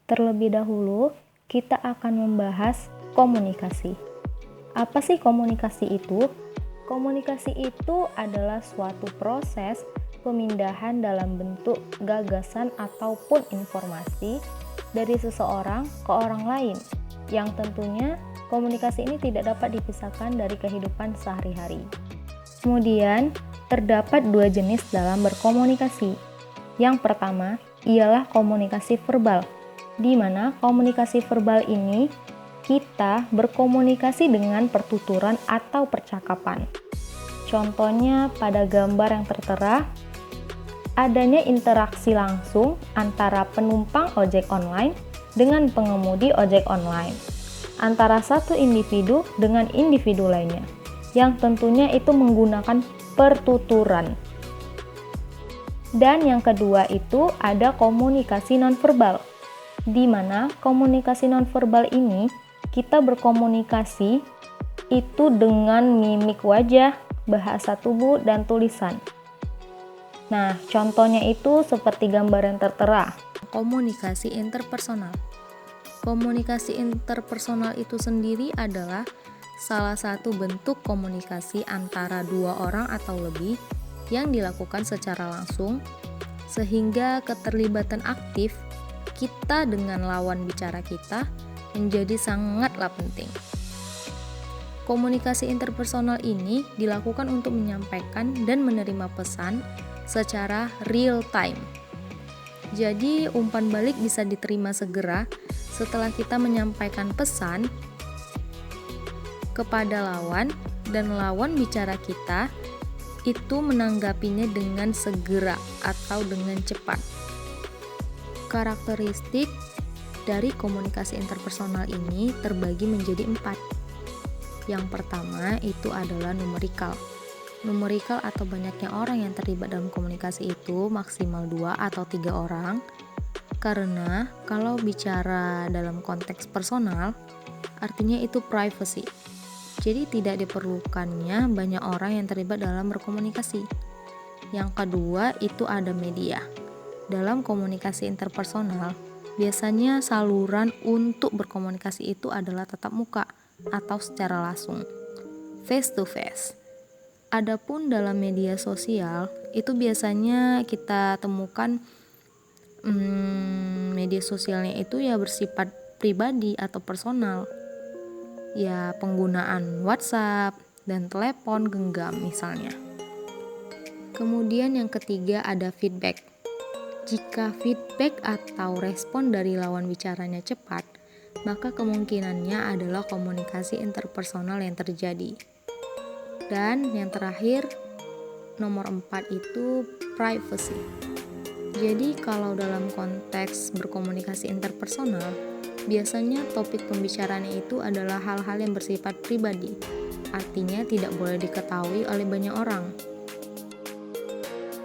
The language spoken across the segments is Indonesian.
Terlebih dahulu, kita akan membahas komunikasi. Apa sih komunikasi itu? Komunikasi itu adalah suatu proses pemindahan dalam bentuk gagasan ataupun informasi dari seseorang ke orang lain, yang tentunya komunikasi ini tidak dapat dipisahkan dari kehidupan sehari-hari. Kemudian, terdapat dua jenis dalam berkomunikasi. Yang pertama ialah komunikasi verbal, di mana komunikasi verbal ini kita berkomunikasi dengan pertuturan atau percakapan. Contohnya pada gambar yang tertera, adanya interaksi langsung antara penumpang ojek online dengan pengemudi ojek online, antara satu individu dengan individu lainnya, yang tentunya itu menggunakan pertuturan. Dan yang kedua itu ada komunikasi nonverbal, di mana komunikasi nonverbal ini kita berkomunikasi itu dengan mimik wajah, bahasa tubuh, dan tulisan. Nah, contohnya itu seperti gambar yang tertera. Komunikasi interpersonal. Komunikasi interpersonal itu sendiri adalah salah satu bentuk komunikasi antara dua orang atau lebih yang dilakukan secara langsung, sehingga keterlibatan aktif kita dengan lawan bicara kita menjadi sangatlah penting. Komunikasi interpersonal ini dilakukan untuk menyampaikan dan menerima pesan secara real time. Jadi, umpan balik bisa diterima segera setelah kita menyampaikan pesan kepada lawan, dan lawan bicara kita itu menanggapinya dengan segera atau dengan cepat. Karakteristik dari komunikasi interpersonal ini terbagi menjadi 4. Yang pertama itu adalah numerikal. Numerikal atau banyaknya orang yang terlibat dalam komunikasi itu maksimal 2 atau 3 orang. Karena kalau bicara dalam konteks personal, artinya itu privacy. Jadi tidak diperlukannya banyak orang yang terlibat dalam berkomunikasi. Yang kedua itu ada media. Dalam komunikasi interpersonal, biasanya saluran untuk berkomunikasi itu adalah tatap muka atau secara langsung, face to face. Adapun dalam media sosial, itu biasanya kita temukan media sosialnya itu ya bersifat pribadi atau personal. Ya, penggunaan WhatsApp dan telepon genggam misalnya. Kemudian yang ketiga ada feedback. Jika feedback atau respon dari lawan bicaranya cepat, maka kemungkinannya adalah komunikasi interpersonal yang terjadi. Dan yang terakhir, nomor 4 itu privacy. Jadi kalau dalam konteks berkomunikasi interpersonal, biasanya topik pembicaraannya itu adalah hal-hal yang bersifat pribadi, artinya tidak boleh diketahui oleh banyak orang.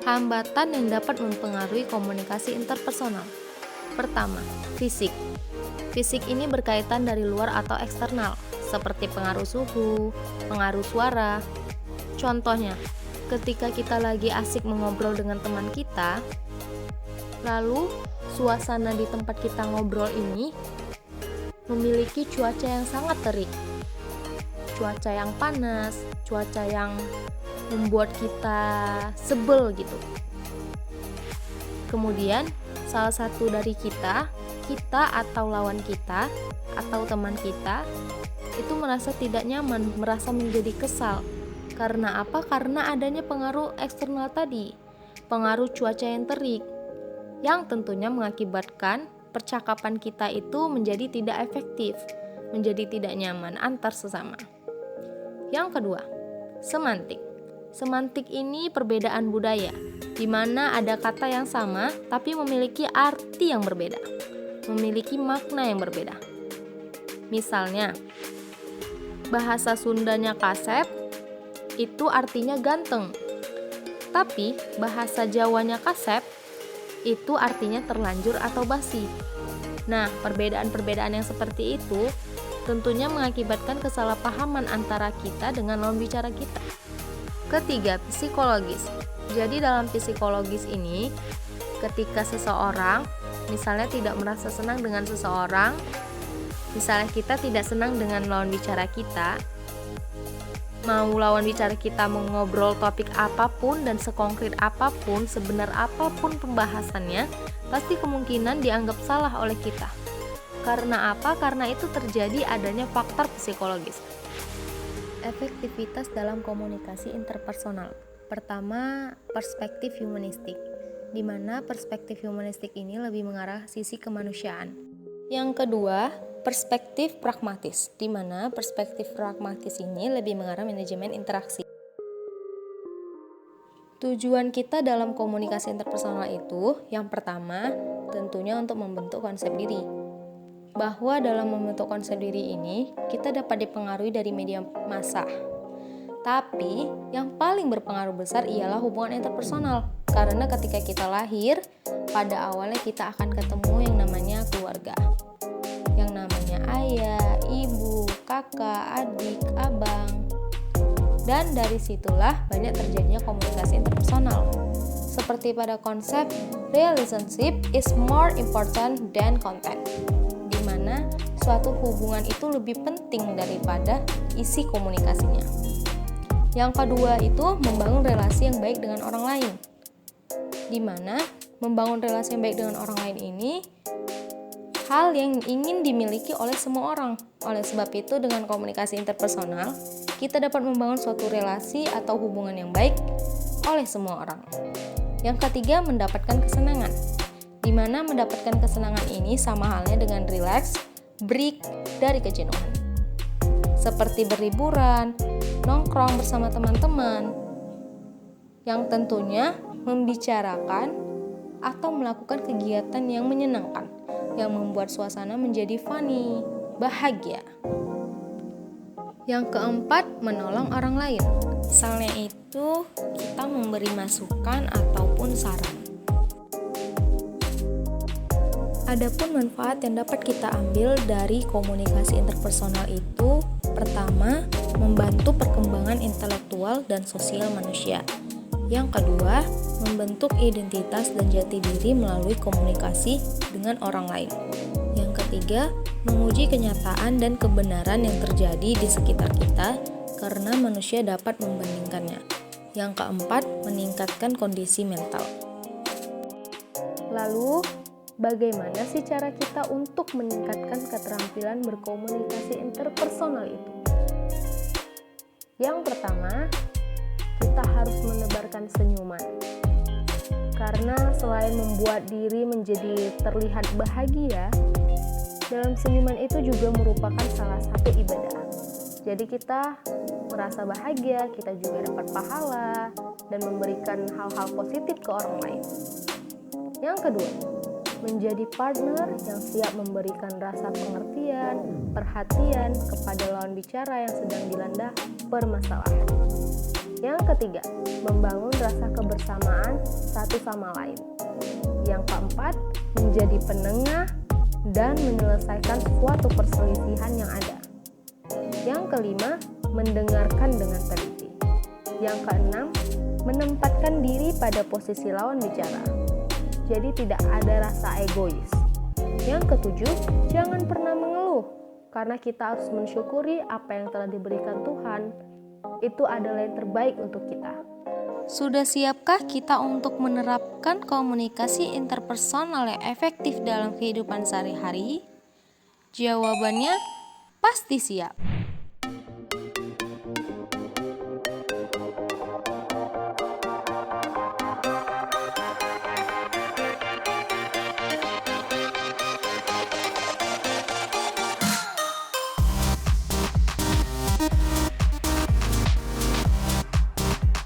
Hambatan yang dapat mempengaruhi komunikasi interpersonal. Pertama, fisik. Fisik ini berkaitan dari luar atau eksternal, seperti pengaruh suhu, pengaruh suara. Contohnya, ketika kita lagi asik mengobrol dengan teman kita, lalu suasana di tempat kita ngobrol ini memiliki cuaca yang sangat terik, cuaca yang panas, cuaca yang membuat kita sebel gitu. Kemudian salah satu dari kita atau lawan kita atau teman kita itu merasa tidak nyaman, merasa menjadi kesal. Karena apa? Karena adanya pengaruh eksternal tadi, pengaruh cuaca yang terik, yang tentunya mengakibatkan percakapan kita itu menjadi tidak efektif, menjadi tidak nyaman antar sesama. Yang kedua, semantik. Semantik ini perbedaan budaya, di mana ada kata yang sama tapi memiliki arti yang berbeda, memiliki makna yang berbeda. Misalnya, bahasa Sundanya kasep itu artinya ganteng, tapi bahasa Jawanya kasep itu artinya terlanjur atau basi. Nah, perbedaan-perbedaan yang seperti itu tentunya mengakibatkan kesalahpahaman antara kita dengan lawan bicara kita. Ketiga, psikologis. Jadi dalam psikologis ini, ketika seseorang Misalnya tidak merasa senang dengan seseorang, misalnya kita tidak senang dengan lawan bicara kita, mau lawan bicara kita mengobrol topik apapun dan sekonkret apapun, sebenar apapun pembahasannya, pasti kemungkinan dianggap salah oleh kita. Karena apa? Karena itu terjadi adanya faktor psikologis. Efektivitas dalam komunikasi interpersonal. Pertama, perspektif humanistik, di mana perspektif humanistik ini lebih mengarah sisi kemanusiaan. Yang kedua, perspektif pragmatis, di mana perspektif pragmatis ini lebih mengarah manajemen interaksi. Tujuan kita dalam komunikasi interpersonal itu, yang pertama, tentunya untuk membentuk konsep diri. Bahwa dalam membentuk konsep diri ini, kita dapat dipengaruhi dari media massa. Tapi, yang paling berpengaruh besar ialah hubungan interpersonal. Karena ketika kita lahir, pada awalnya kita akan ketemu yang namanya keluarga. Yang namanya ayah, ibu, kakak, adik, abang. Dan dari situlah banyak terjadinya komunikasi interpersonal. Seperti pada konsep relationship is more important than content, di mana suatu hubungan itu lebih penting daripada isi komunikasinya. Yang kedua itu membangun relasi yang baik dengan orang lain, di mana membangun relasi yang baik dengan orang lain ini hal yang ingin dimiliki oleh semua orang. Oleh sebab itu, dengan komunikasi interpersonal, kita dapat membangun suatu relasi atau hubungan yang baik oleh semua orang. Yang ketiga, mendapatkan kesenangan, di mana mendapatkan kesenangan ini sama halnya dengan relax, break dari kejenuhan. Seperti berliburan, nongkrong bersama teman-teman, yang tentunya membicarakan atau melakukan kegiatan yang menyenangkan, yang membuat suasana menjadi funny, bahagia. Yang keempat, menolong orang lain. Misalnya itu kita memberi masukan ataupun saran. Adapun manfaat yang dapat kita ambil dari komunikasi interpersonal itu, pertama, membantu perkembangan intelektual dan sosial manusia. Yang kedua, membentuk identitas dan jati diri melalui komunikasi dengan orang lain. Yang ketiga, menguji kenyataan dan kebenaran yang terjadi di sekitar kita karena manusia dapat membandingkannya. Yang keempat, meningkatkan kondisi mental. Lalu, bagaimana sih cara kita untuk meningkatkan keterampilan berkomunikasi interpersonal itu? Yang pertama, kita harus menebarkan senyuman. Karena selain membuat diri menjadi terlihat bahagia, dalam senyuman itu juga merupakan salah satu ibadah. Jadi kita merasa bahagia, kita juga dapat pahala dan memberikan hal-hal positif ke orang lain. Yang kedua, menjadi partner yang siap memberikan rasa pengertian, perhatian kepada lawan bicara yang sedang dilanda permasalahan. Yang ketiga, membangun rasa kebersamaan satu sama lain. Yang keempat, menjadi penengah dan menyelesaikan suatu perselisihan yang ada. Yang kelima, mendengarkan dengan teliti. Yang keenam, menempatkan diri pada posisi lawan bicara. Jadi tidak ada rasa egois. Yang ketujuh, jangan pernah mengeluh, karena kita harus mensyukuri apa yang telah diberikan Tuhan. Itu adalah yang terbaik untuk kita. Sudah siapkah kita untuk menerapkan komunikasi interpersonal yang efektif dalam kehidupan sehari-hari? Jawabannya pasti siap.